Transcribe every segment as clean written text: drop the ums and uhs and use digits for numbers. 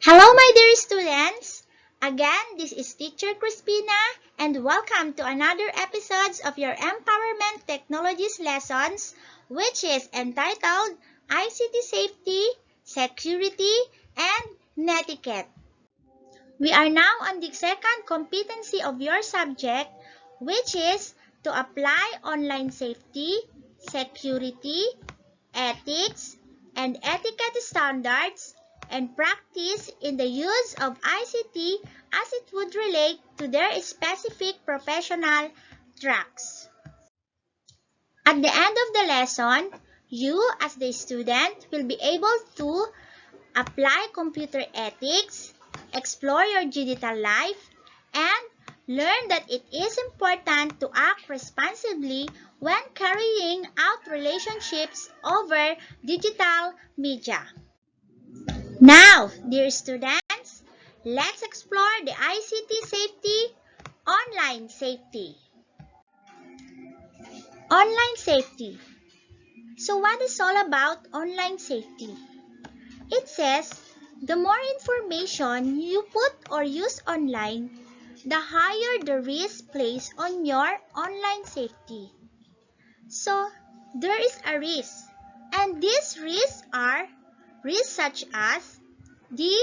Hello, my dear students! Again, this is Teacher Crispina and welcome to another episode of your Empowerment Technologies lessons, which is entitled ICT Safety, Security, and Netiquette. We are now on the second competency of your subject, which is to apply online safety, security, ethics, and etiquette standards and practice in the use of ICT as it would relate to their specific professional tracks. At the end of the lesson, you as the student will be able to apply computer ethics, explore your digital life, and learn that it is important to act responsibly when carrying out relationships over digital media. Now, dear students, let's explore the ICT safety, online safety. Online safety. So what is all about online safety? It says, the more information you put or use online, the higher the risk placed on your online safety. So, there is a risk, and these risks are risks such as the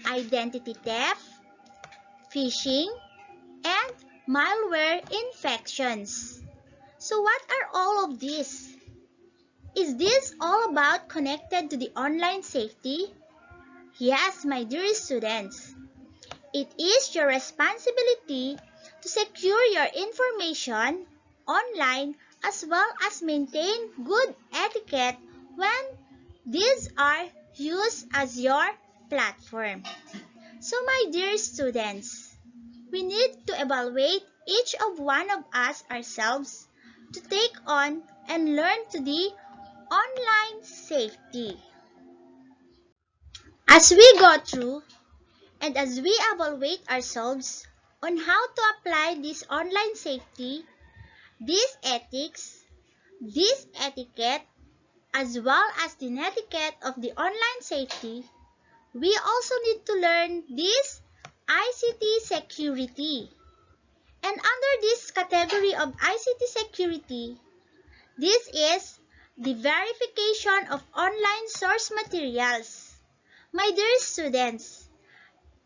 identity theft, phishing, and malware infections. So what are all of these? Is this all about connected to the online safety? Yes, my dear students. It is your responsibility to secure your information online as well as maintain good etiquette when these are used as your platform. So my dear students, we need to evaluate each of one of us ourselves to take on and learn to the online safety. As we go through and as we evaluate ourselves on how to apply this online safety, this ethics, this etiquette, as well as the netiquette of the online safety, we also need to learn this ICT security. And under this category of ICT security, this is the verification of online source materials. My dear students,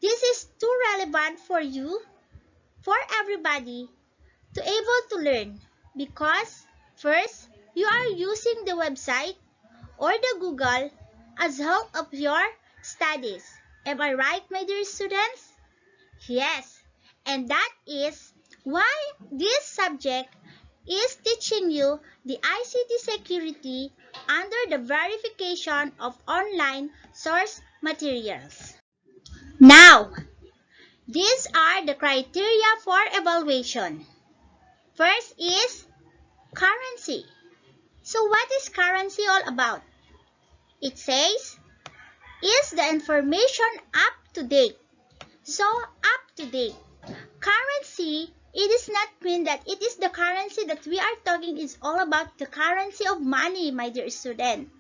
this is too relevant for you, for everybody, to able to learn because first, you are using the website or the Google as help of your studies. Am I right, my dear students? Yes, and that is why this subject is teaching you the ICT security under the verification of online source materials. Now, these are the criteria for evaluation. First is currency. So what is currency all about? It says, is the information up to date? So, up to date. Currency, it does not mean that it is the currency that we are talking is all about the currency of money, my dear student.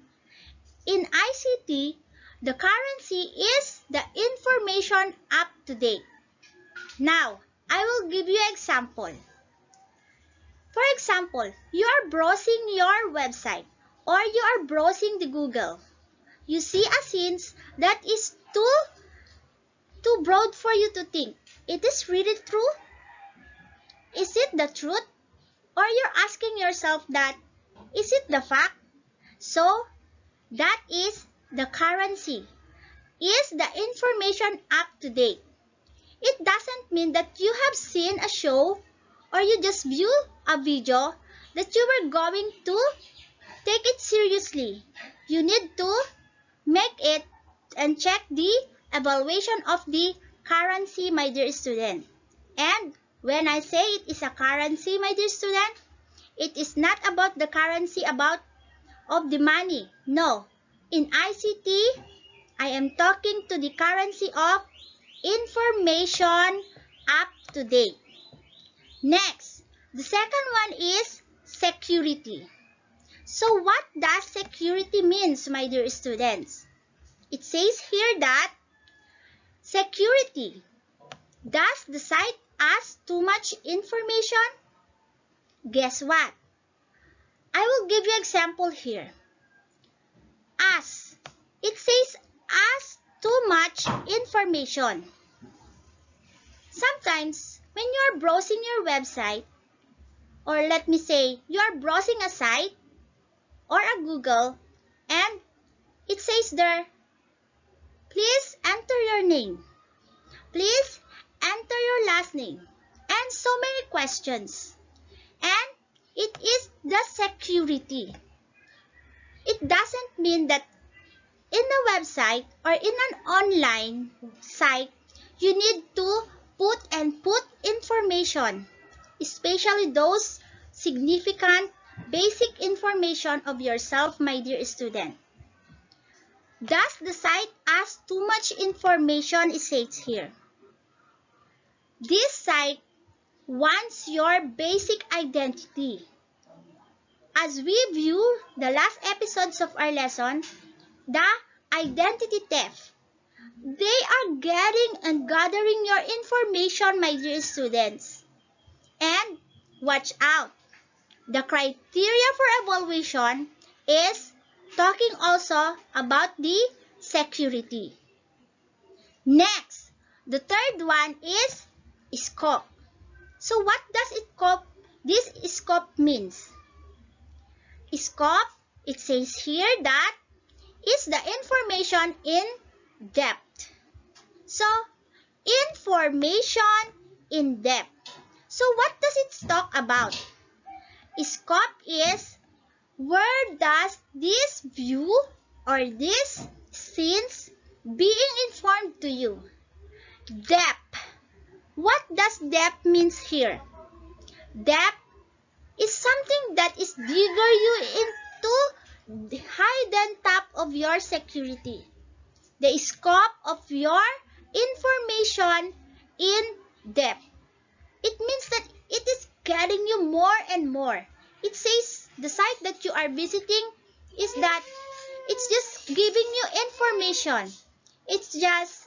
In ICT, the currency is the information up to date. Now, I will give you an example. For example, you are browsing your website or you are browsing the Google. You see a scene that is too broad for you to think. It is really true? Is it the truth? Or you're asking yourself that, is it the fact? So, that is the currency. Is the information up to date? It doesn't mean that you have seen a show or you just view a video that you were going to take it seriously. You need to make it and check the evaluation of the currency, my dear student. And when I say it is a currency, my dear student, it is not about the currency of the money. No. In ICT, I am talking to the currency of information up to date. Next, the second one is security. So what does security means, my dear students? It says here that Security. Does the site ask too much information? Guess what? I will give you example here. Ask. It says ask too much information. Sometimes when you are browsing your website, or let me say you are browsing a site or a Google, and it says there, please enter your name. Please enter your last name. And so many questions. And it is the security. It doesn't mean that in a website or in an online site, you need to put information, especially those significant basic information of yourself, my dear student. Does the site ask too much information? It says here. This site wants your basic identity. As we view the last episodes of our lesson, the identity theft. They are getting and gathering your information, my dear students. And watch out. The criteria for evaluation is talking also about the security. Next, the third one is scope. So what does this scope means? Scope, it says here that is the information in depth. So, information in depth. So, what does it talk about? Scope is where does this view or this scenes being informed to you? Depth. What does depth means here? Depth is something that is digger you into the hidden top of your security. The scope of your information in depth. It means that it is getting you more and more. It says the site that you are visiting is that it's just giving you information. It's just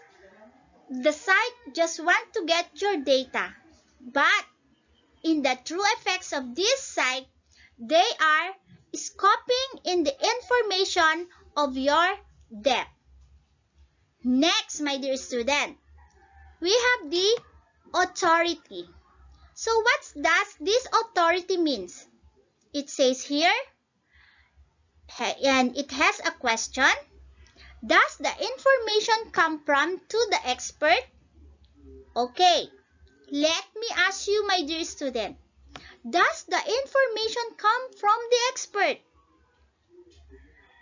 the site just want to get your data. But in the true effects of this site, they are scoping in the information of your depth. Next, my dear student, we have the authority. So what does this authority means? It says here, and it has a question. Does the information come from to the expert? Okay, let me ask you, my dear student, does the information come from the expert?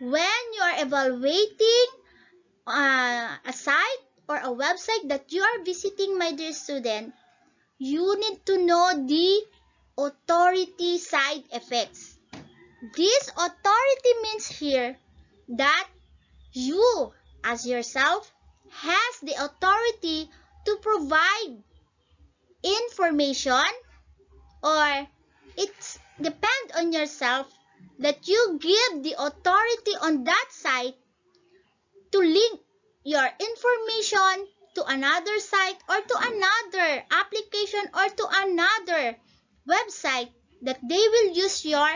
When you are evaluating a site or a website that you are visiting, my dear student, you need to know the authority side effects. This authority means here that you as yourself has the authority to provide information, or it's depend on yourself that you give the authority on that site to link your information to another site or to another application or to another website that they will use your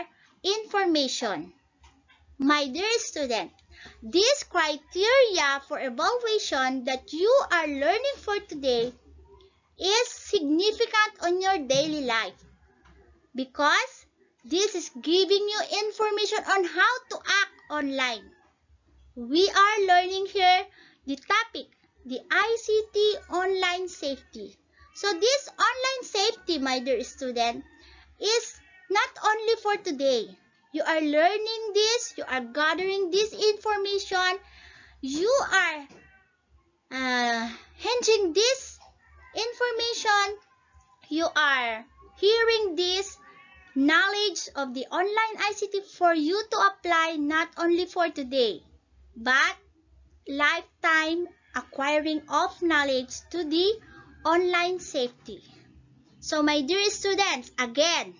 information. My dear student, this criteria for evaluation that you are learning for today is significant on your daily life because this is giving you information on how to act online. We are learning here the topic, the ICT online safety. So this online safety, my dear student, is not only for today. You are learning this, you are gathering this information, you are hinging this information, you are hearing this knowledge of the online ICT for you to apply not only for today, but lifetime acquiring of knowledge to the online safety. So my dear students, again,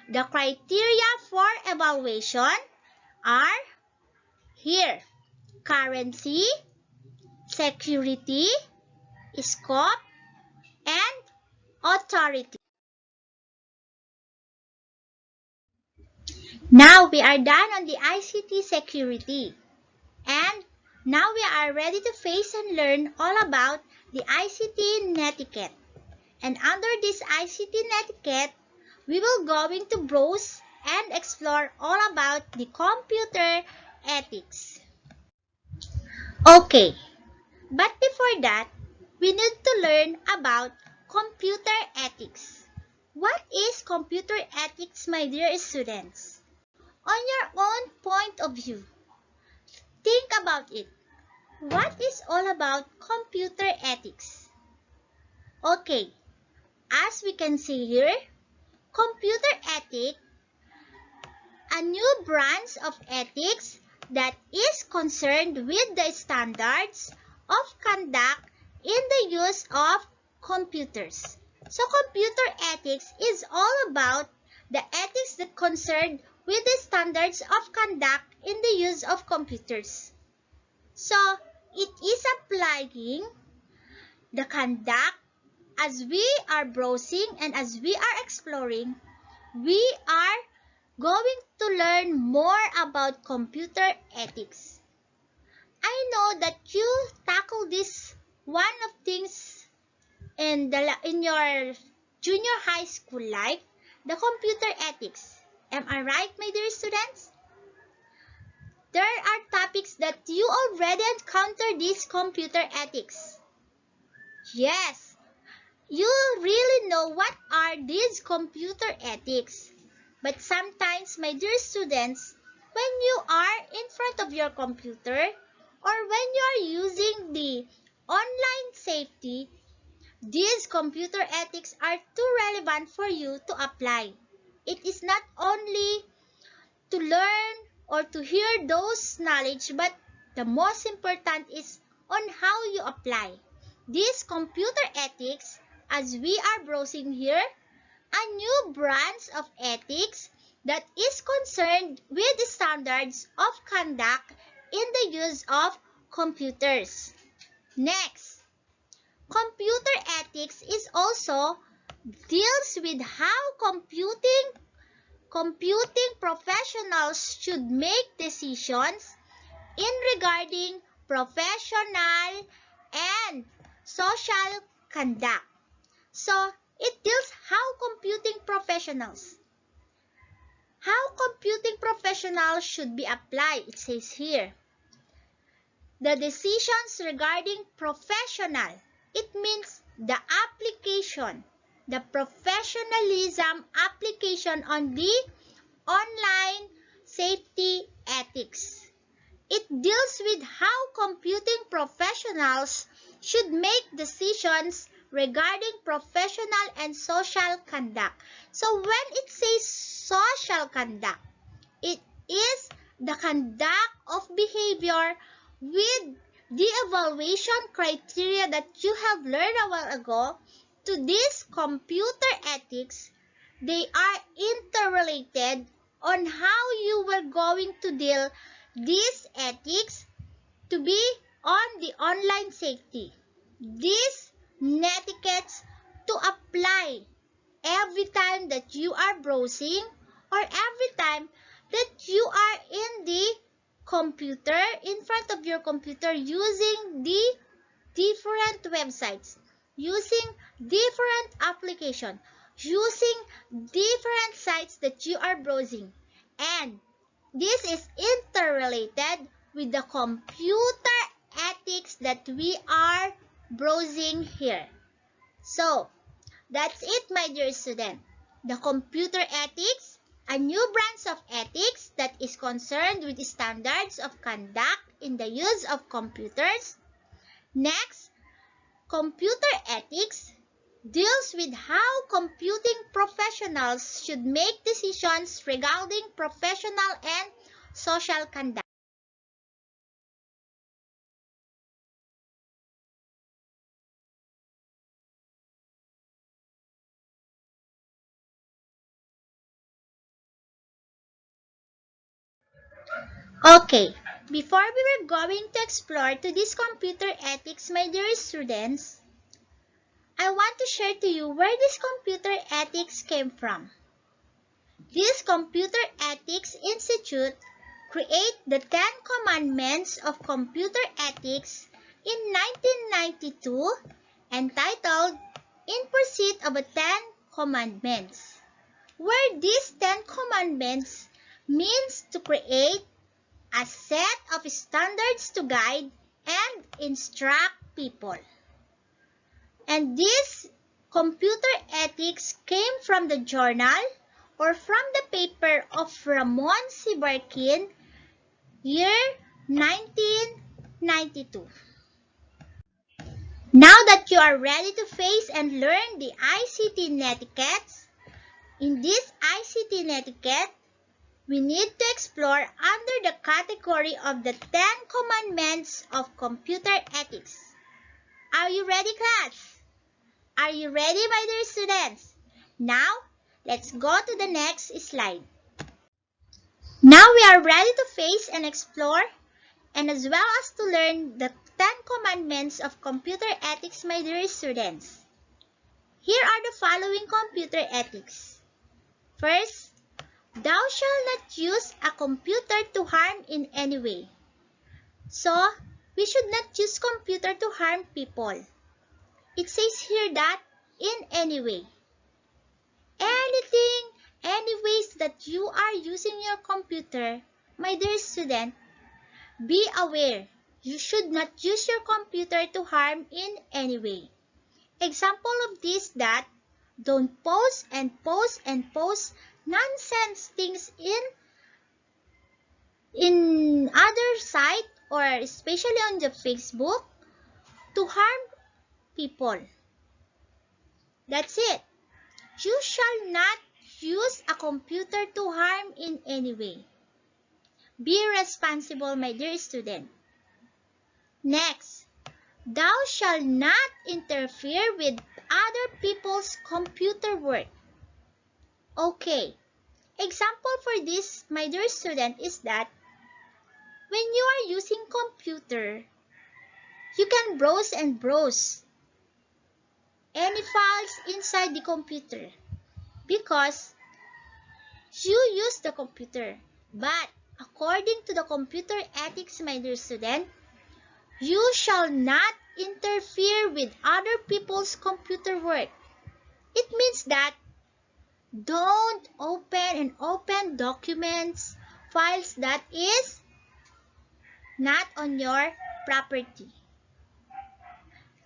the criteria for evaluation are here: currency, security, scope, and authority. Now we are done on the ICT security. And now we are ready to face and learn all about the ICT netiquette. And under this ICT netiquette, we will going to browse and explore all about the computer ethics. Okay, but before that, we need to learn about computer ethics. What is computer ethics, my dear students? On your own point of view, think about it. What is all about computer ethics? Okay, as we can see here, computer ethics, a new branch of ethics that is concerned with the standards of conduct in the use of computers. So computer ethics is all about the ethics that concerned with the standards of conduct in the use of computers. So it is applying the conduct as we are browsing and as we are exploring, we are going to learn more about computer ethics. I know that you tackle this one of things in your junior high school life, the computer ethics. Am I right, my dear students? There are topics that you already encounter this computer ethics. Yes, you really know what are these computer ethics. But sometimes, my dear students, when you are in front of your computer or when you are using the online safety, these computer ethics are too relevant for you to apply. It is not only to learn or to hear those knowledge, but the most important is on how you apply. These computer ethics, as we are browsing here, a new branch of ethics that is concerned with the standards of conduct in the use of computers. Next, computer ethics is also deals with how computing professionals should make decisions in regarding professional and social conduct. So, it deals how computing professionals should be applied. It says here, the decisions regarding professional. It means the application, the professionalism application on the online safety ethics. It deals with how computing professionals should make decisions regarding professional and social conduct. So when it says social conduct, it is the conduct of behavior with the evaluation criteria that you have learned a while ago. To this computer ethics, they are interrelated on how you were going to deal these ethics to be on the online safety. These netiquettes to apply every time that you are browsing or every time that you are in the computer, in front of your computer, using the different websites, using different applications, using different sites that you are browsing. And this is interrelated with the computer ethics that we are browsing here. So, that's it, my dear student. The computer ethics, a new branch of ethics that is concerned with standards of conduct in the use of computers. Next, computer ethics deals with how computing professionals should make decisions regarding professional and social conduct. Okay, before we were going to explore to this computer ethics, my dear students, I want to share to you where this computer ethics came from. This Computer Ethics Institute created the 10 Commandments of Computer Ethics in 1992 entitled In Pursuit of the 10 Commandments, where these 10 Commandments means to create a set of standards to guide and instruct people. And this computer ethics came from the journal or from the paper of Ramon Sibarkin, year 1992. Now that you are ready to face and learn the ICT netiquettes, in this ICT netiquette, we need to explore under the category of the 10 Commandments of Computer Ethics. Are you ready, class? Are you ready, my dear students? Now, let's go to the next slide. Now we are ready to face and explore, and as well as to learn the 10 Commandments of Computer Ethics, my dear students. Here are the following computer ethics. First, thou shalt not use a computer to harm in any way. So, we should not use computer to harm people. It says here that in any way. Anything, any ways that you are using your computer, my dear student, be aware. You should not use your computer to harm in any way. Example of this that don't post and post and post nonsense things in other site or especially on the Facebook to harm people. That's it. You shall not use a computer to harm in any way. Be responsible, my dear student. Next, thou shalt not interfere with other people's computer work. Okay, example for this, my dear student, is that when you are using computer, you can browse and browse any files inside the computer because you use the computer. But according to the computer ethics, my dear student, you shall not interfere with other people's computer work. It means that don't open documents, files that is not on your property.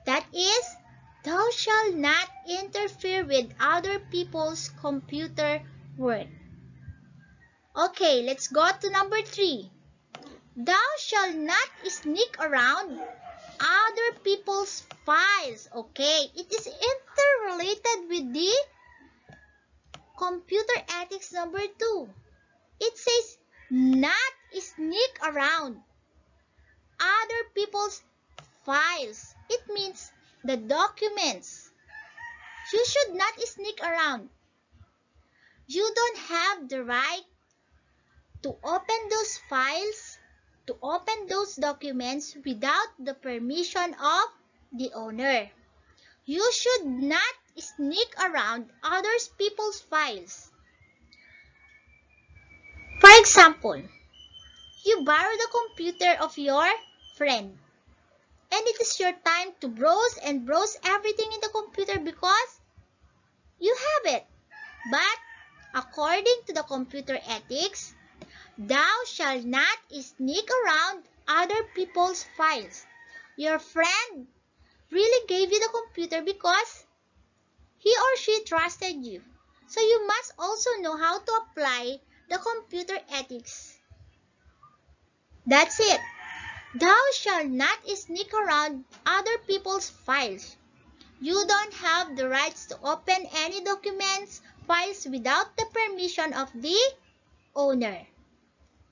That is, thou shalt not interfere with other people's computer work. Okay, let's go to number 3. Thou shalt not sneak around other people's files. Okay, it is interrelated with the computer ethics number 2. It says not sneak around other people's files. It means the documents. You should not sneak around. You don't have the right to open those files, to open those documents without the permission of the owner. You should not sneak around other people's files. For example, you borrow the computer of your friend, and it is your time to browse and browse everything in the computer because you have it. But according to the computer ethics, thou shalt not sneak around other people's files. Your friend really gave you the computer because he or she trusted you. So you must also know how to apply the computer ethics. That's it. Thou shalt not sneak around other people's files. You don't have the rights to open any documents, files without the permission of the owner.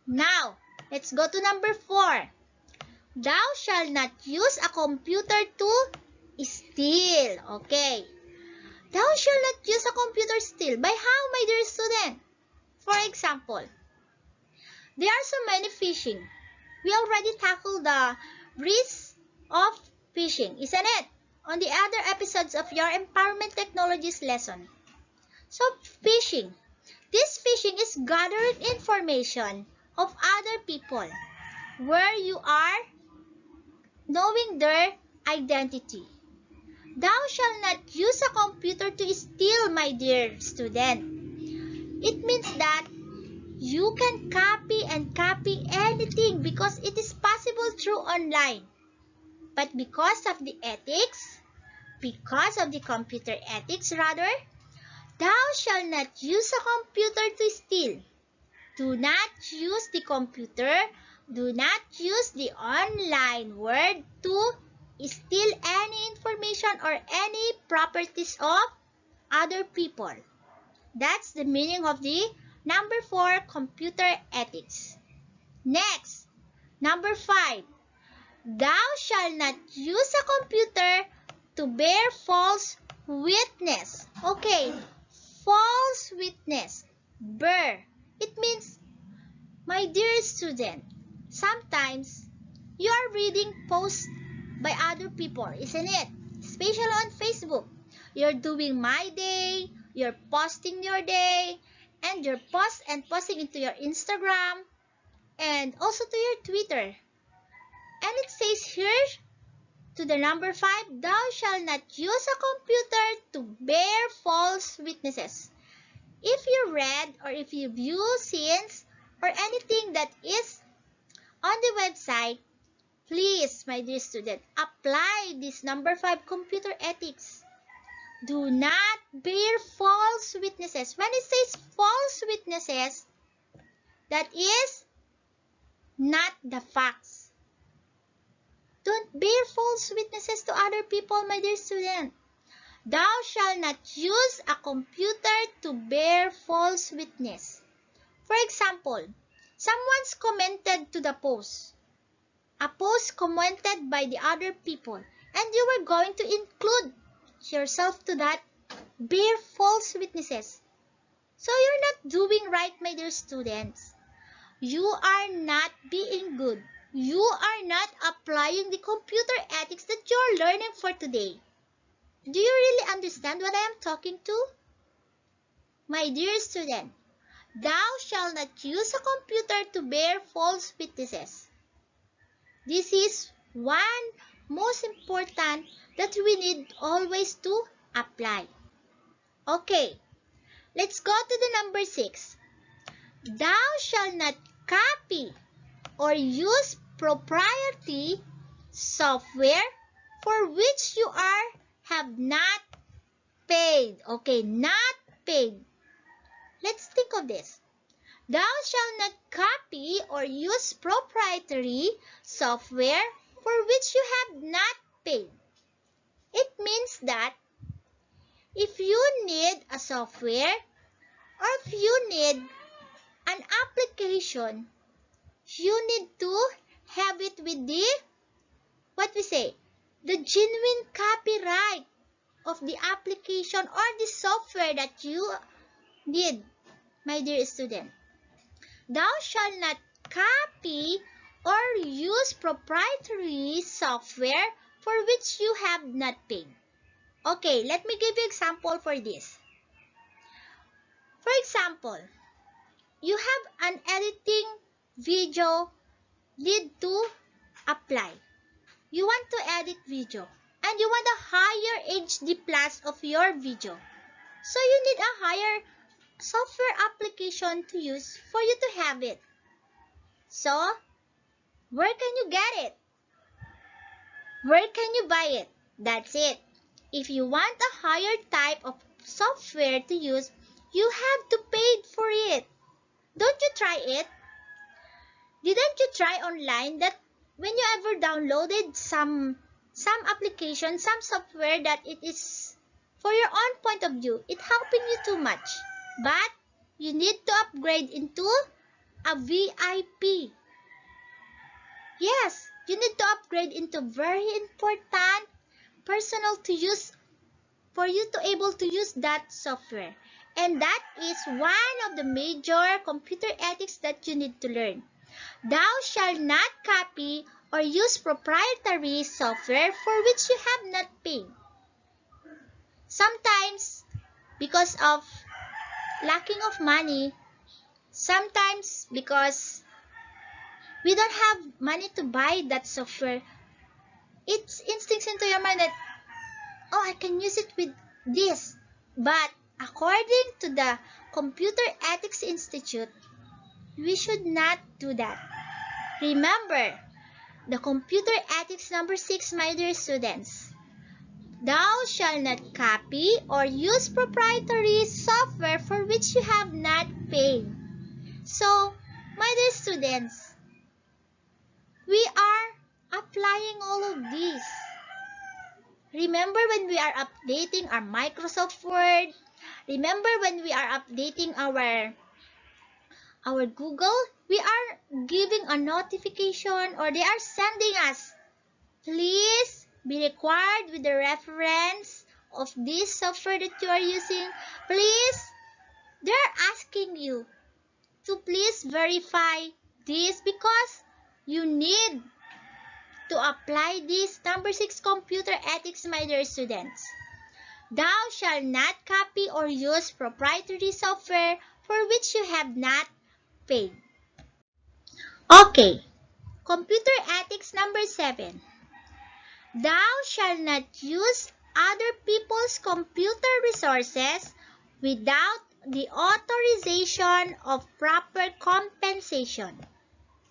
Now, let's go to number 4. Thou shalt not use a computer to steal. Okay. Thou shalt not use a computer to steal. By how, my dear student? For example, there are so many phishing. We already tackled the risk of phishing, isn't it? on the other episodes of your Empowerment Technologies lesson. So, phishing. This phishing is gathering information of other people where you are knowing their identity. Thou shalt not use a computer to steal, my dear student. It means that you can copy and copy anything because it is possible through online. But because of the computer ethics rather, thou shalt not use a computer to steal. Do not use the computer, do not use the online world to steal any information or any properties of other people. That's the meaning of the number 4, computer ethics. Next, number 5. Thou shalt not use a computer to bear false witness. Okay, false witness. Bear. It means, my dear student, sometimes you are reading posts by other people, isn't it? Especially on Facebook. You're doing my day, you're posting your day, and you're posting into your Instagram and also to your Twitter. And it says here to the number 5, thou shalt not use a computer to bear false witnesses. If you read or if you view scenes or anything that is on the website, please, my dear student, apply this number 5 computer ethics. Do not bear false witnesses. When it says false witnesses, that is not the facts. Don't bear false witnesses to other people, my dear student. Thou shalt not use a computer to bear false witness. For example, someone's commented to the post. A post commented by the other people, and you were going to include yourself to that. Bear false witnesses. So you're not doing right, my dear students. You are not being good. You are not applying the computer ethics that you're learning for today. Do you really understand what I am talking to? My dear student, thou shalt not use a computer to bear false witnesses. This is one most important that we need always to apply. Okay, let's go to the number 6. Thou shalt not copy or use proprietary software for which you have not paid. Okay, not paid. Let's think of this. Thou shalt not copy or use proprietary software for which you have not paid. It means that if you need a software or if you need an application, you need to have it with the genuine copyright of the application or the software that you need, my dear student. Thou shalt not copy or use proprietary software for which you have not paid. Okay, let me give you example for this. For example, you have an editing video need to apply. You want to edit video and you want a higher HD plus of your video. So you need a higher software application to use for you to have it. So, where can you get it? Where can you buy it? That's it. If you want a higher type of software to use, you have to pay for it. Don't you try it? Didn't you try online that when you ever downloaded some application, some software that it is for your own point of view, it helping you too much. But you need to upgrade into a VIP. Yes, you need to upgrade into very important personal to use for you to able to use that software. And that is one of the major computer ethics that you need to learn. Thou shalt not copy or use proprietary software for which you have not paid. Sometimes, because of lacking of money, sometimes because we don't have money to buy that software, it instincts into your mind that, oh, I can use it with this. But according to the Computer Ethics Institute, we should not do that. Remember, the Computer Ethics number 6, my dear students. Thou shalt not copy or use proprietary software for which you have not paid. So, my dear students, we are applying all of these. Remember when we are updating our Microsoft Word? Remember when we are updating our Google? We are giving a notification, or they are sending us, please be required with the reference of this software that you are using. Please, they are asking you to please verify this because you need to apply this number 6 computer ethics, my dear students. Thou shalt not copy or use proprietary software for which you have not paid. Okay, computer ethics number 7. Thou shalt not use other people's computer resources without the authorization of proper compensation.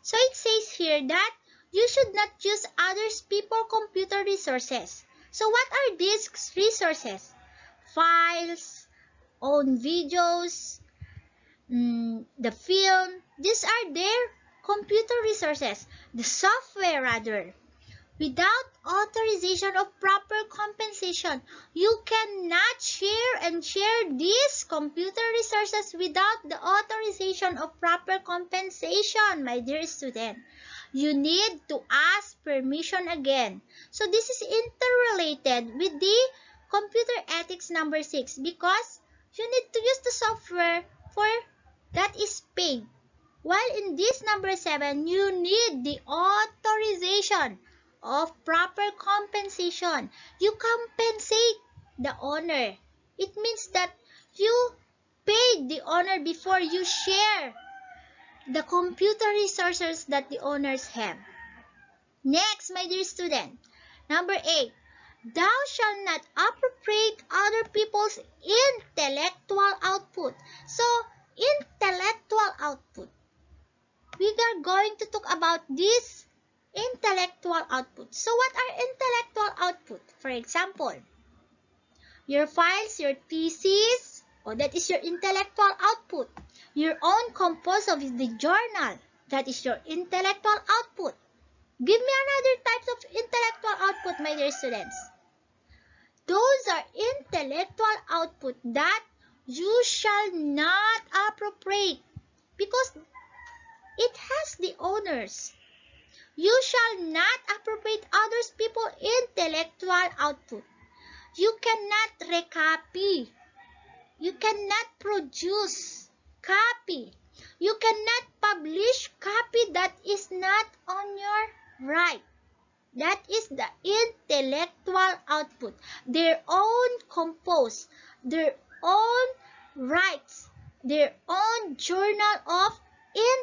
So it says here that you should not use other people's computer resources. So what are these resources? Files, own videos, the film. These are their computer resources. The software rather. Without authorization of proper compensation, you cannot share these computer resources without the authorization of proper compensation, my dear student. You need to ask permission again. So this is interrelated with the computer ethics number 6 because you need to use the software for that is paid. While in this number 7, you need the authorization of proper compensation. You compensate the owner. It means that you paid the owner before you share the computer resources that the owners have. Next, my dear student, number 8. Thou shalt not appropriate other people's intellectual output. So, intellectual output. We are going to talk about this intellectual output. So what are intellectual output? For example, your files, your thesis, that is your intellectual output. Your own compose of the journal, that is your intellectual output. Give me another types of intellectual output, my dear students. Those are intellectual output that you shall not appropriate because it has the owners. You shall not appropriate others people's intellectual output. You cannot recopy. You cannot produce copy. You cannot publish copy that is not on your right. That is the intellectual output. Their own compose, their own rights, their own journal of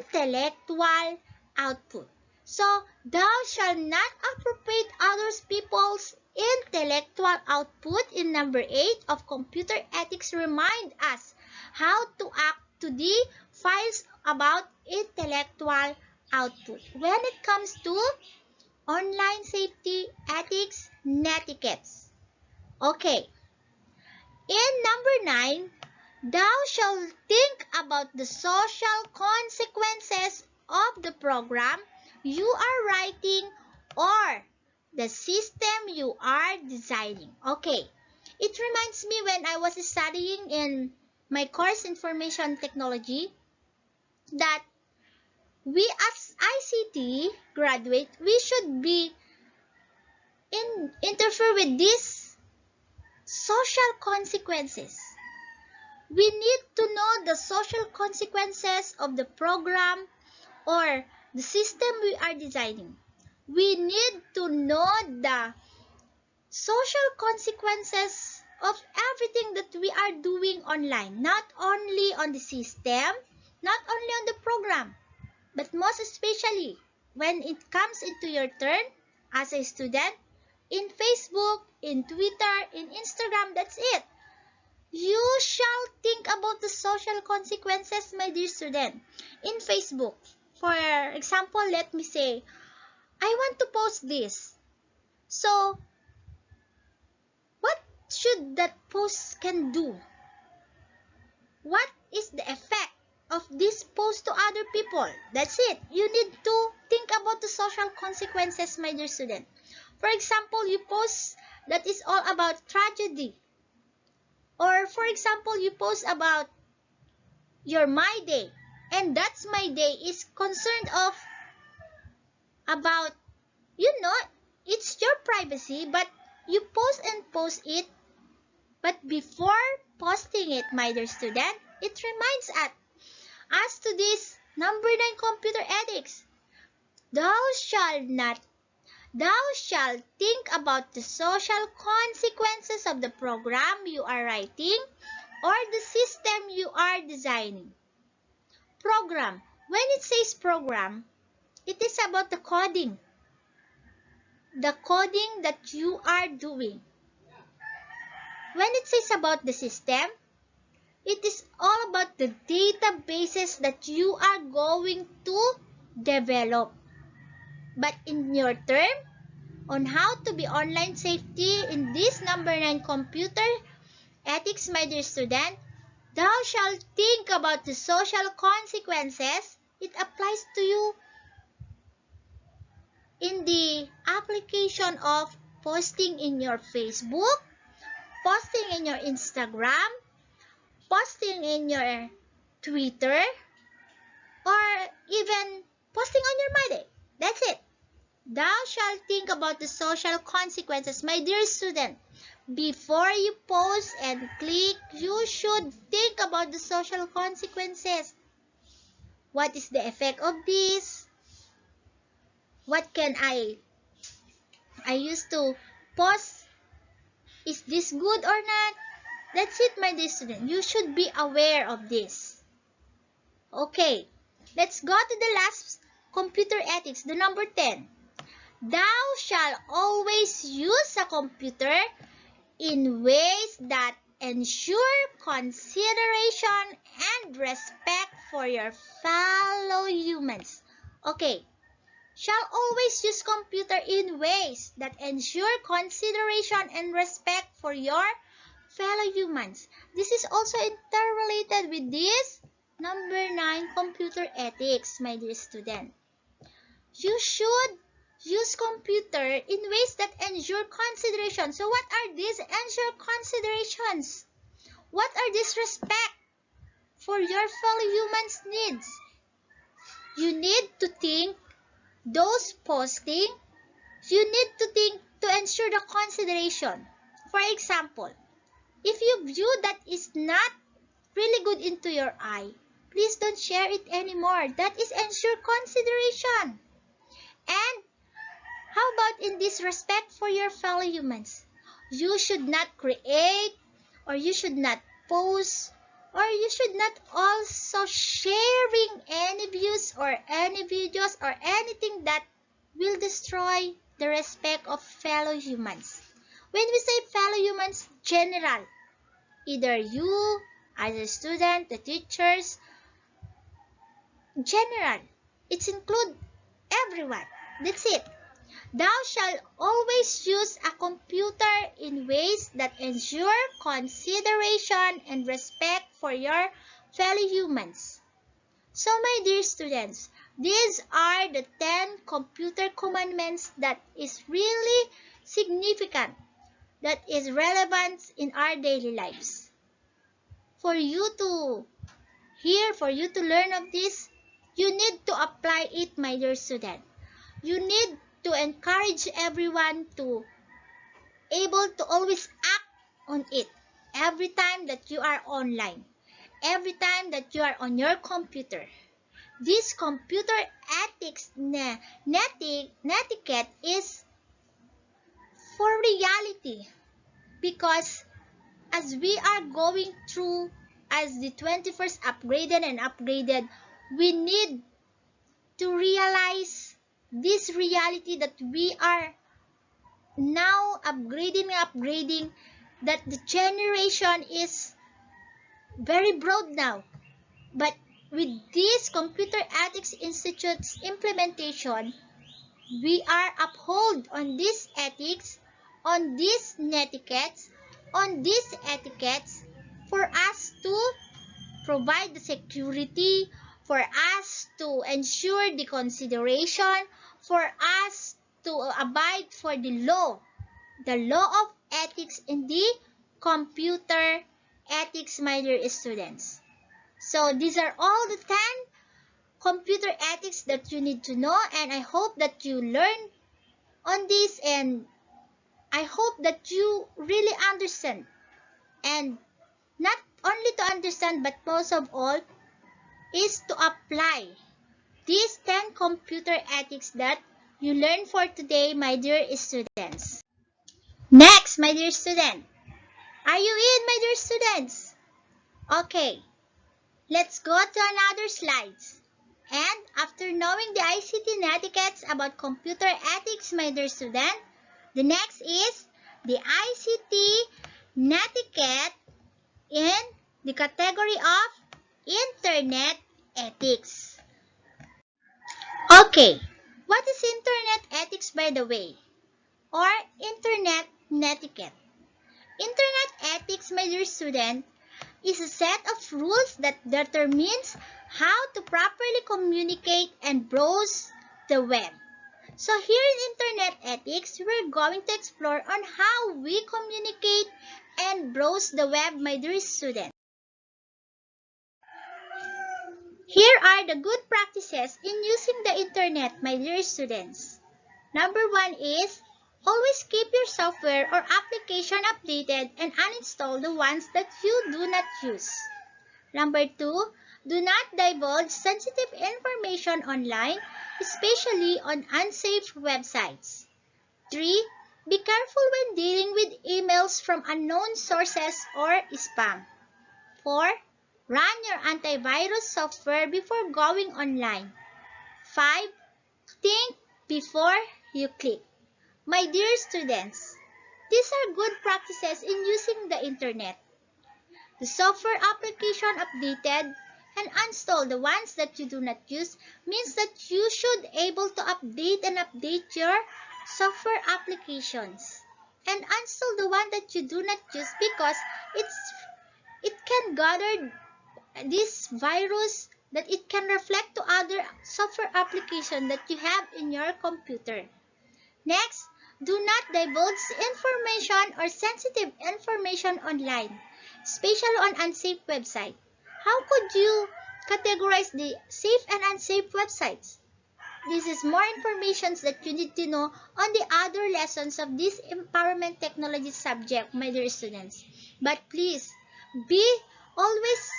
intellectual output. So, thou shalt not appropriate others people's intellectual output in number 8 of computer ethics remind us how to act to the files about intellectual output when it comes to online safety, ethics, netiquettes. Okay. In number 9, thou shalt think about the social consequences of the program you are writing or the system you are designing. Okay. It reminds me when I was studying in my course Information Technology that we as ICT graduate, we should be interfere with these social consequences. We need to know the social consequences of the program or the system we are designing. We need to know the social consequences of everything that we are doing online, not only on the system, not only on the program, but most especially when it comes into your turn as a student in Facebook, in Twitter, in Instagram. That's it. You shall think about the social consequences, my dear student. In Facebook, for example, let me say, I want to post this. So, what should that post can do? What is the effect of this post to other people? That's it. You need to think about the social consequences, my dear student. For example, you post that is all about tragedy. Or for example, you post about your my day. And that's my day is concerned of about, you know, it's your privacy, but you post and post it. But before posting it, my dear student, it reminds us as to this number 9 computer ethics. Thou shalt not, thou shalt think about the social consequences of the program you are writing or the system you are designing. Program. When it says program, it is about the coding that you are doing. When it says about the system, it is all about the databases that you are going to develop. But in your term, on how to be online safety in this number 9 computer ethics, my dear student, thou shalt think about the social consequences. It applies to you in the application of posting in your Facebook, posting in your Instagram, posting in your Twitter, or even posting on your My Day. That's it. Thou shalt think about the social consequences, my dear student. Before you post and click, you should think about the social consequences. What is the effect of this? What can I used to post? Is this good or not? That's it, my dear student. You should be aware of this. Okay, let's go to the last computer ethics, the number 10. Thou shalt always use a computer in ways that ensure consideration and respect for your fellow humans. Okay, shall always use computer in ways that ensure consideration and respect for your fellow humans. This is also interrelated with this number 9 computer ethics, my dear student. You should use computer in ways that ensure consideration. So what are these ensure considerations? What are these respect for your fellow humans needs? You need to think those posting, you need to think to ensure the consideration. For example, if you view that is not really good into your eye, please don't share it anymore. That is ensure consideration. And how about in this respect for your fellow humans? You should not create, or you should not post, or you should not also sharing any views or any videos or anything that will destroy the respect of fellow humans. When we say fellow humans, general, either you as a student, the teachers, general, it's include everyone. That's it. Thou shalt always use a computer in ways that ensure consideration and respect for your fellow humans. So, my dear students, these are the 10 computer commandments that is really significant, that is relevant in our daily lives. For you to hear, for you to learn of this, you need to apply it, my dear student. You need to encourage everyone to able to always act on it every time that you are online, every time that you are on your computer. this computer ethics netiquette is for reality, because as we are going through as the 21st upgraded, we need to realize this reality that we are now upgrading, that the generation is very broad now. But with this Computer Ethics Institute's implementation, we are uphold on these ethics, on these netiquettes, on these etiquettes for us to provide the security, for us to ensure the consideration, for us to abide for the law of ethics in the computer ethics, my dear students. So these are all the 10 computer ethics that you need to know, and I hope that you learn on this, and I hope that you really understand, and not only to understand but most of all is to apply these 10 computer ethics that you learn for today, my dear students. Next, my dear student, are you in, my dear students? Okay, let's go to another slides. And after knowing the ICT netiquettes about computer ethics, my dear student, the next is the ICT netiquette in the category of Internet ethics. Okay, what is Internet ethics, by the way? Or Internet netiquette? Internet ethics, my dear student, is a set of rules that determines how to properly communicate and browse the web. So here in Internet ethics, we're going to explore on how we communicate and browse the web, my dear student. Here are the good practices in using the Internet, my dear students. Number 1 is always keep your software or application updated and uninstall the ones that you do not use. Number 2, do not divulge sensitive information online, especially on unsafe websites. 3, be careful when dealing with emails from unknown sources or spam. 4, run your antivirus software before going online. 5, think before you click. My dear students, these are good practices in using the internet. The software application updated and uninstall the ones that you do not use means that you should able to update your software applications and uninstall the one that you do not use, because it can gather this virus that it can reflect to other software application that you have in your computer. Next, do not divulge information or sensitive information online, especially on unsafe websites. How could you categorize the safe and unsafe websites? This is more information that you need to know on the other lessons of this empowerment technology subject, my dear students. But please, be always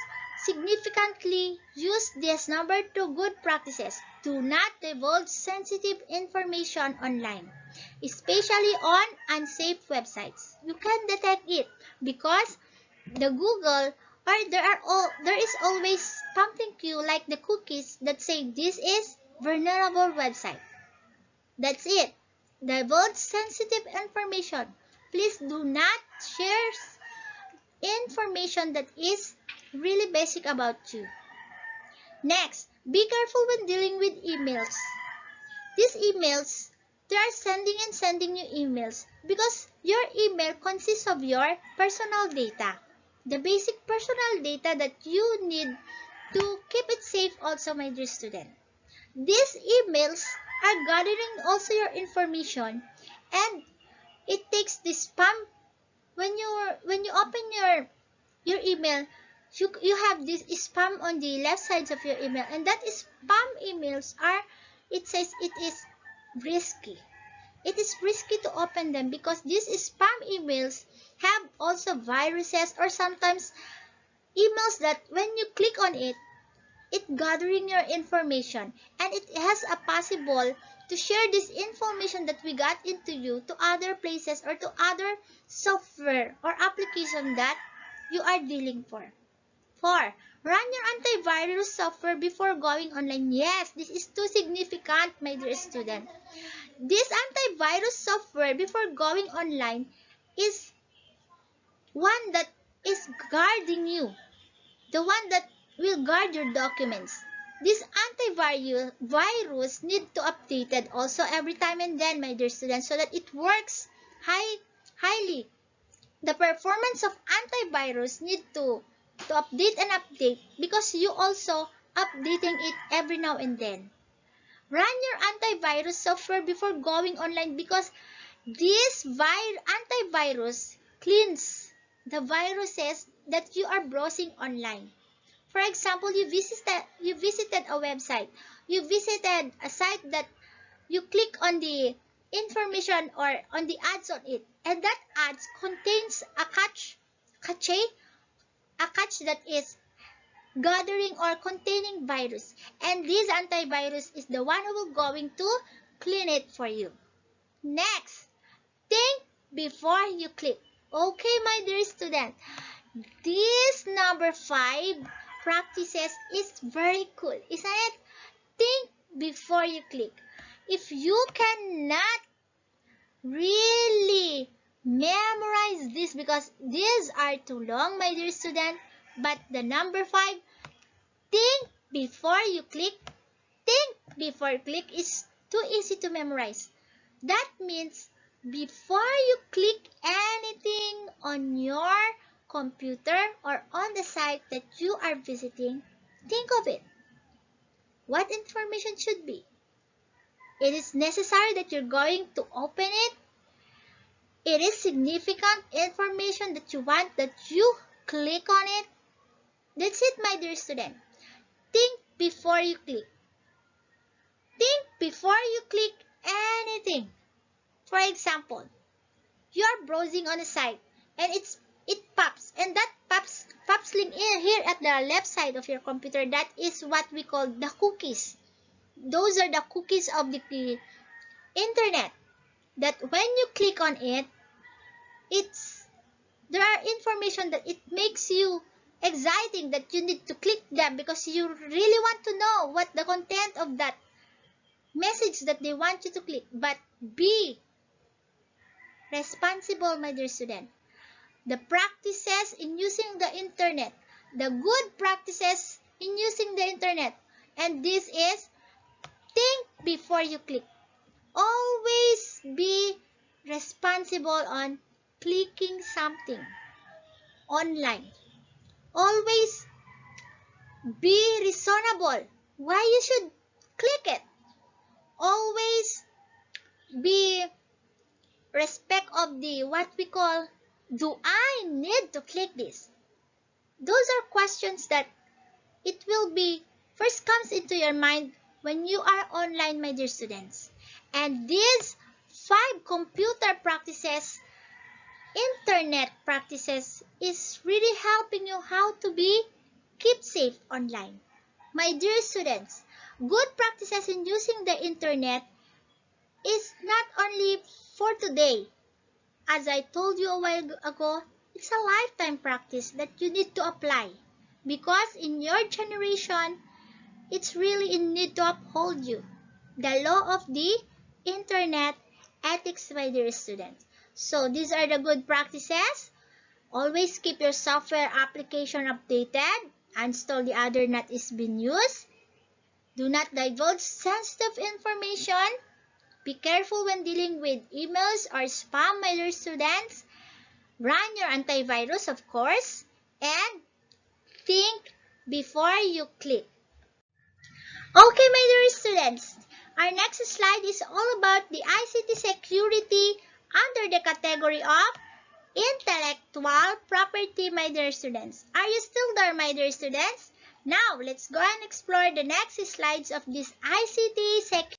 significantly use this number 2 good practices. Do not divulge sensitive information online, especially on unsafe websites. You can detect it because the Google, or there is always something to like the cookies that say this is vulnerable website. That's it. Divulge sensitive information. Please do not share information that is really basic about you. Next, be careful when dealing with emails. These emails, they are sending you emails because your email consists of your personal data. The basic personal data that you need to keep it safe also, my dear student. These emails are gathering also your information, and it takes the spam when you open your email. You have this spam on the left sides of your email, and that spam emails are, it says it is risky. It is risky to open them because these spam emails have also viruses, or sometimes emails that when you click on it, it gathering your information, and it has a possible to share this information that we got into you to other places or to other software or application that you are dealing for. 4. Run your antivirus software before going online. Yes, this is too significant, my dear student. This antivirus software before going online is one that is guarding you, the one that will guard your documents. This antivirus need to update it also every time and then, my dear students, so that it works highly. The performance of antivirus need to update because you also updating it every now and then. Run your antivirus software before going online because this antivirus cleans the viruses that you are browsing online. For example, you visited a website. You visited a site that you click on the information or on the ads on it, and that ads contains cache, a cache that is gathering or containing virus. And this antivirus is the one who will going to clean it for you. Next, think before you click. Okay, my dear student, this number 5 practices is very cool, isn't it? Think before you click. If you cannot really memorize this because these are too long, my dear student, but the number 5, think before you click. Think before you click is too easy to memorize. That means before you click anything on your computer or on the site that you are visiting, think of it. What information should be? It is necessary that you're going to open it. It is significant information that you want that you click on it. That's it, my dear student. Think before you click. Think before you click anything. For example, you are browsing on a site and it pops, and that pops link in here at the left side of your computer. That is what we call the cookies. Those are the cookies of the internet, that when you click on it, there are information that it makes you exciting that you need to click them because you really want to know what the content of that message that they want you to click. But be responsible, my dear student. The practices in using the internet, the good practices in using the internet, and this is think before you click. Always be responsible on clicking something online. Always be reasonable why you should click it. Always be respect of the what we call, do I need to click this? Those are questions that it will be first comes into your mind when you are online, my dear students. And these 5 computer practices, internet practices is really helping you how to be keep safe online. My dear students, good practices in using the internet is not only for today. As I told you a while ago, it's a lifetime practice that you need to apply. Because in your generation, it's really in need to uphold you. The law of the internet ethics, my dear students. So these are the good practices. Always keep your software application updated. Install the other that is being used. Do not divulge sensitive information. Be careful when dealing with emails or spam, my dear students. Run your antivirus, of course. And think before you click. Okay, my dear students. Our next slide is all about the ICT security under the category of intellectual property, my dear students. Are you still there, my dear students? Now, let's go and explore the next slides of this ICT security.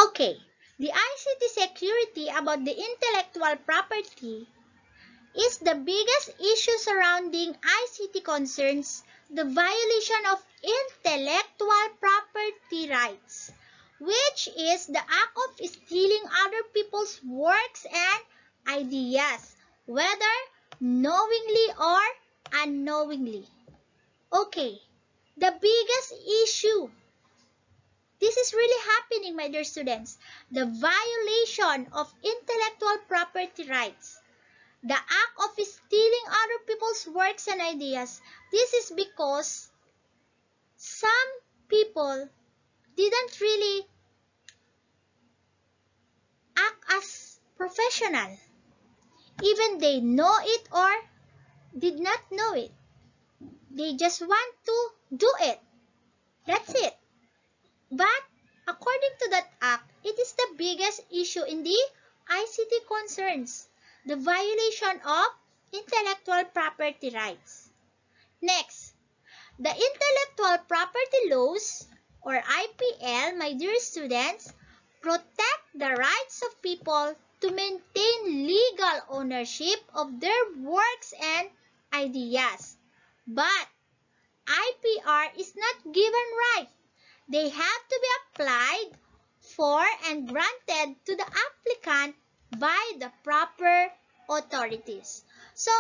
Okay, the ICT security about the intellectual property is the biggest issue surrounding ICT concerns the violation of intellectual property rights, which is the act of stealing other people's works and ideas, whether knowingly or unknowingly. Okay, the biggest issue. This is really happening, my dear students. The violation of intellectual property rights. The act of stealing other people's works and ideas. This is because some people didn't really act as professional. Even they know it or did not know it. They just want to do it. That's it. But according to that act, it is the biggest issue in the ICT concerns, the violation of intellectual property rights. Next, the intellectual property laws, or IPL, my dear students, protect the rights of people to maintain legal ownership of their works and ideas. But IPR is not given right. They have to be applied for and granted to the applicant by the proper authorities. So,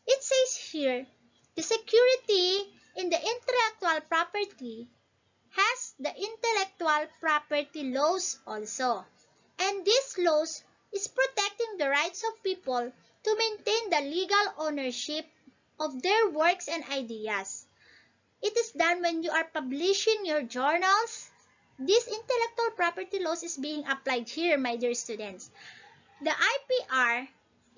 it says here, the security in the intellectual property has the intellectual property laws also. And these laws is protecting the rights of people to maintain the legal ownership of their works and ideas. It is done when you are publishing your journals. This intellectual property laws is being applied here, my dear students. The IPR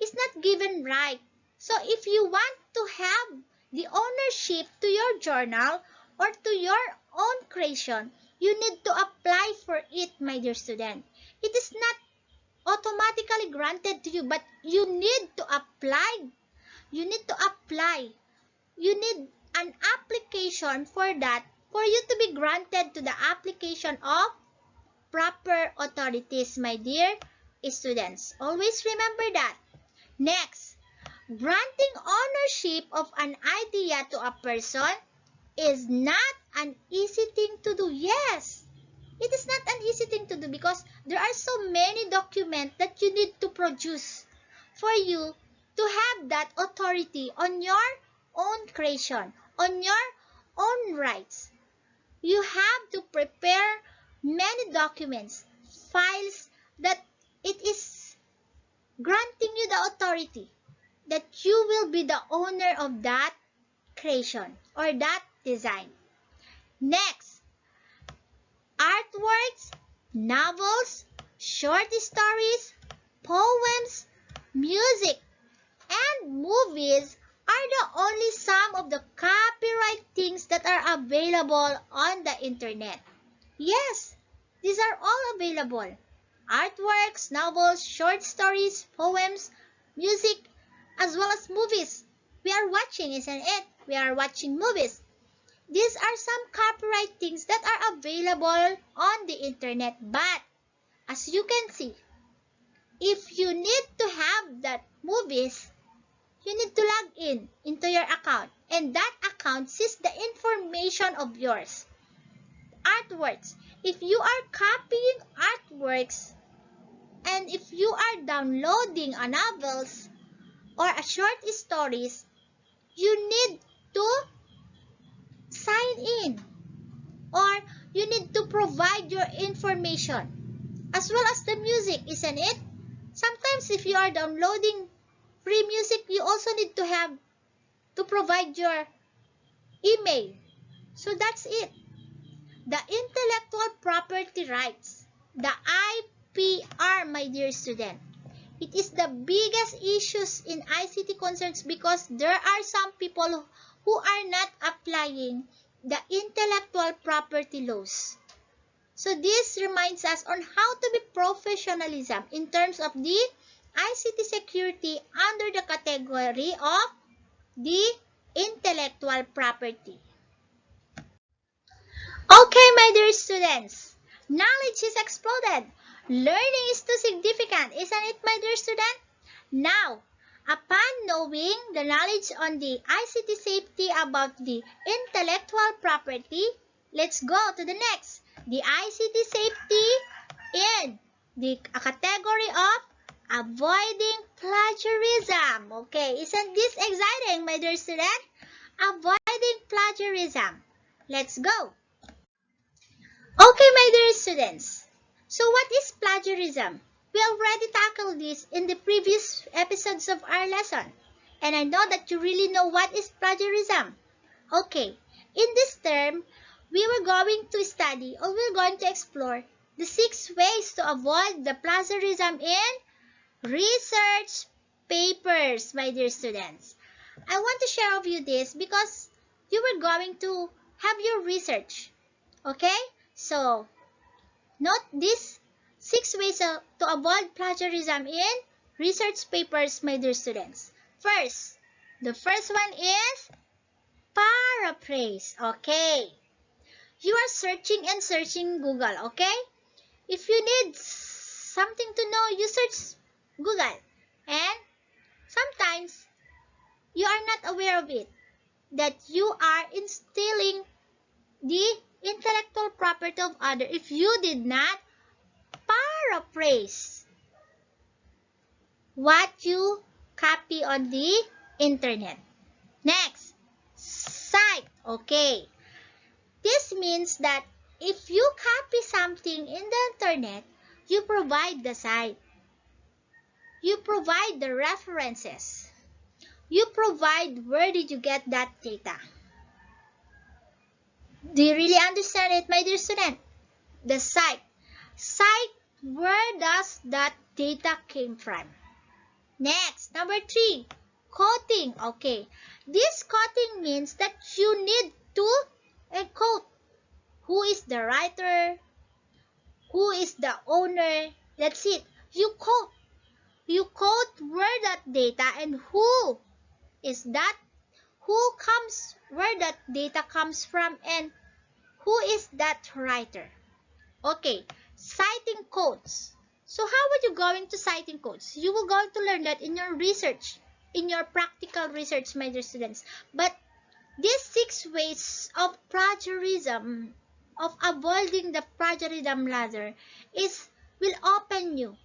is not given right. So if you want to have the ownership to your journal or to your own creation, you need to apply for it, my dear student. It is not automatically granted to you, but you need to apply. You need to apply. You need an application for that, for you to be granted to the application of proper authorities, my dear students. Always remember that. Next, granting ownership of an idea to a person is not an easy thing to do. Yes, it is not an easy thing to do because there are so many documents that you need to produce for you to have that authority on your own creation, on your own rights. You have to prepare many documents, files that it is granting you the authority that you will be the owner of that creation or that design. Next, artworks, novels, short stories, poems, music, and movies are the only some of the copyright things that are available on the internet. Yes, these are all available. Artworks, novels, short stories, poems, music, as well as movies. We are watching, isn't it? We are watching movies. These are some copyright things that are available on the internet. But, as you can see, if you need to have that movies, you need to log in into your account. And that account sees the information of yours. Artworks. If you are copying artworks, and if you are downloading a novels or a short stories, you need to sign in or you need to provide your information as well as the music, isn't it? Sometimes if you are downloading free music, you also need to have to provide your email. So that's it. The intellectual property rights, the IPR, my dear student. It is the biggest issues in ICT concerns because there are some people who are not applying the intellectual property laws. So this reminds us on how to be professionalism in terms of the ICT security under the category of the intellectual property. Okay, my dear students, knowledge is exploded. Learning is too significant, isn't it, my dear student? Now, Upon knowing the knowledge on the ICT safety about the intellectual property, let's go to the next. The ICT safety in the category of avoiding plagiarism. Okay, isn't this exciting, my dear student? Avoiding plagiarism. Let's go. Okay, my dear students. So what is plagiarism? We already tackled this in the previous episodes of our lesson. And I know that you really know what is plagiarism. Okay, in this term, we were going to study or we're going to explore the 6 ways to avoid the plagiarism in research papers, my dear students. I want to share with you this because you were going to have your research. Okay? So, note these 6 ways to avoid plagiarism in research papers, my dear students. First, the first one is paraphrase. Okay. You are searching and searching Google, okay? If you need something to know, you search Google. And sometimes you are not aware of it, that you are instilling the intellectual property of other if you did not paraphrase what you copy on the internet. Next, cite. Okay. This means that if you copy something in the internet, you provide the site. You provide the references. You provide where did you get that data. Do you really understand it, my dear student? The site. Cite where does that data came from. Next, number 3, quoting. Okay, this quoting means that you need to quote who is the writer, who is the owner. That's it. You quote. You quote where that data and who is that, who comes, where that data comes from, and who is that writer. Okay, citing quotes. So how are you going to citing quotes? You will going to learn that in your research, in your practical research, my dear students. But these 6 ways of plagiarism, of avoiding the plagiarism ladder, will open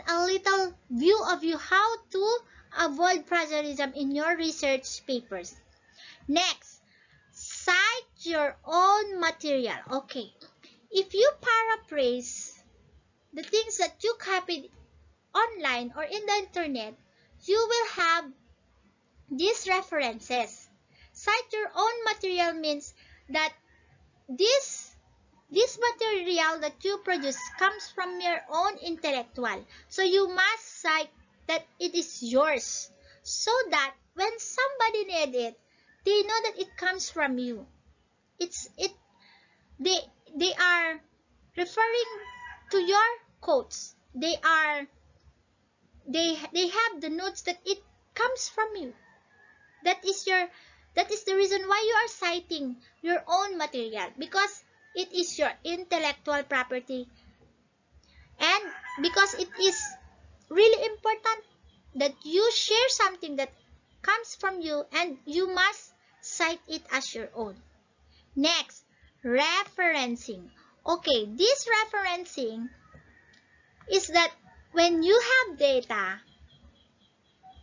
a little view of you how to avoid plagiarism in your research papers. Next, cite your own material. Okay, if you paraphrase the things that you copied online or in the internet, you will have these references. Cite your own material means that this material that you produce comes from your own intellectual. So you must cite that it is yours so that when somebody need it, they know that it comes from you. They are referring to your quotes. They have the notes that it comes from you. That is the reason why you are citing your own material, because it is your intellectual property, and because it is really important that you share something that comes from you and you must cite it as your own. Next, referencing. Okay, this referencing is that when you have data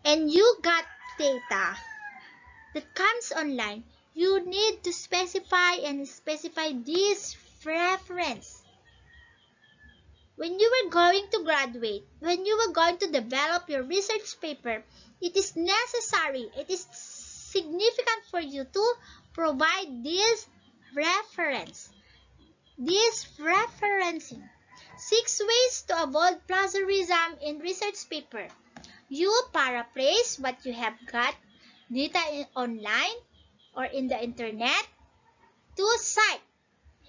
and you got data that comes online, you need to specify this reference. When you were going to graduate, when you were going to develop your research paper, it is necessary, it is significant for you to provide this reference, this referencing. 6 ways to avoid plagiarism in research paper. You paraphrase what you have got data online or in the internet. To cite.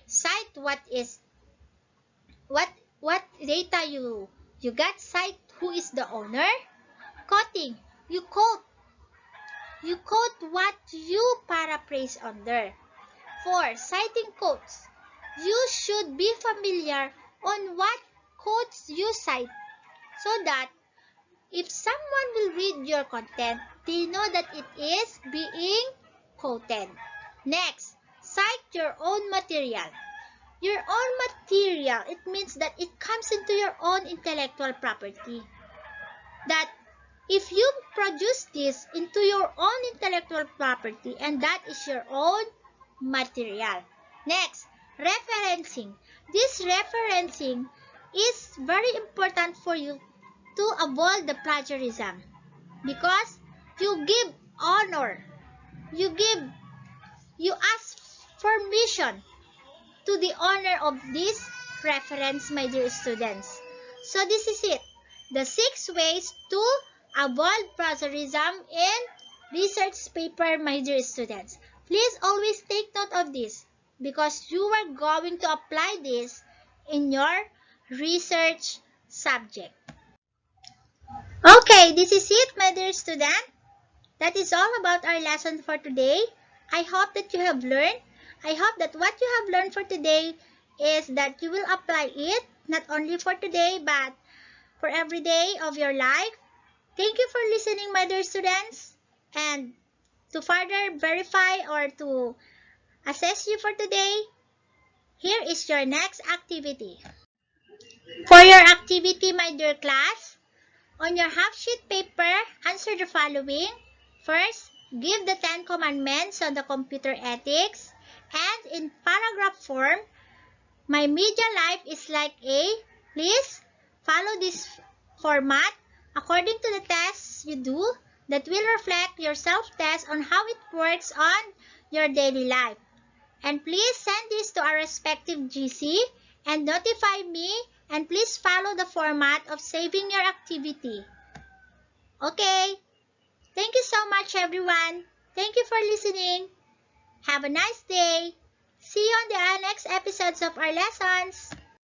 Cite what data you got. Cite who is the owner. Quoting. You quote what you paraphrase under. 4. Citing quotes. You should be familiar on what quotes you cite so that If someone will read your content, they know that it is being quoted. Next, cite your own material. Your own material, it means that it comes into your own intellectual property. That if you produce this into your own intellectual property and that is your own material. Next, referencing. This referencing is very important for you to avoid the plagiarism because you give honor, you ask permission to the owner of this reference, my dear students. So this is it. The 6 ways to avoid plagiarism in research paper, my dear students. Please always take note of this because you are going to apply this in your research subject. Okay, this is it, my dear student. That is all about our lesson for today. I hope that you have learned. I hope that what you have learned for today is that you will apply it not only for today but for every day of your life. Thank you for listening, my dear students. And to further verify or to assess you for today, here is your next activity. For your activity, my dear class, on your half-sheet paper, answer the following. First, give the 10 commandments on the computer ethics. And in paragraph form, my media life is like a. Please follow this format according to the tests you do that will reflect your self-test on how it works on your daily life. And please send this to our respective GC and notify me, and please follow the format of saving your activity. Okay, thank you so much everyone. Thank you for listening. Have a nice day. See you on the next episodes of our lessons.